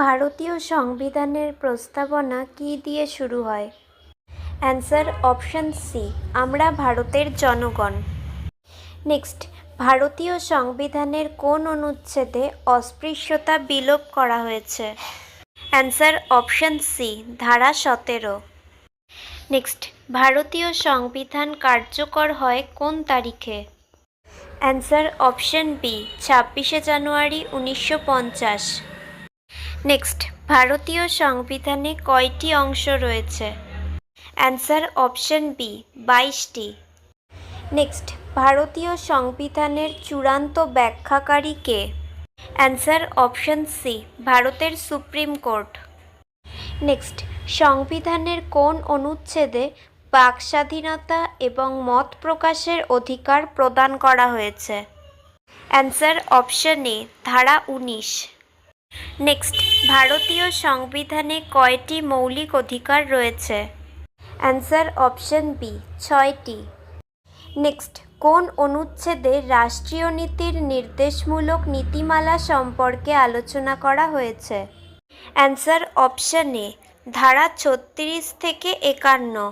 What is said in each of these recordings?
ভারতীয় সংবিধানের প্রস্তাবনা কী দিয়ে শুরু হয়? অ্যান্সার অপশন সি, আমরা ভারতের জনগণ। নেক্সট, ভারতীয় সংবিধানের কোন অনুচ্ছেদে অস্পৃশ্যতা বিলোপ করা হয়েছে? অ্যান্সার অপশন সি, ধারা 17। নেক্সট, ভারতীয় সংবিধান কার্যকর হয় কোন তারিখে? অ্যান্সার অপশন বি, 26শে জানুয়ারি 1950। নেক্সট, ভারতীয় সংবিধানে কয়টি অংশ রয়েছে? অ্যান্সার অপশন বি, 22টি। নেক্সট, ভারতীয় সংবিধানের চূড়ান্ত ব্যাখ্যাকারী কে? অ্যান্সার অপশন সি, ভারতের সুপ্রিম কোর্ট। নেক্সট, সংবিধানের কোন অনুচ্ছেদে বাক স্বাধীনতা এবং মত প্রকাশের অধিকার প্রদান করা হয়েছে? অ্যান্সার অপশন এ, ধারা 19। নেক্সট, ভারতীয় সংবিধানে কয়টি মৌলিক অধিকার রয়েছে? অ্যান্সার অপশন বি, 6টি। নেক্সট, কোন অনুচ্ছেদে রাষ্ট্রীয় নীতির নির্দেশমূলক নীতিমালা সম্পর্কে আলোচনা করা হয়েছে? অ্যান্সার অপশন এ, ধারা 36 থেকে 51।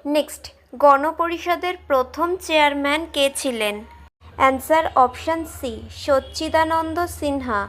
নেক্সট, গণপরিষদের প্রথম চেয়ারম্যান কে ছিলেন? অ্যান্সার অপশন সি, সচ্চিদানন্দ সিনহা।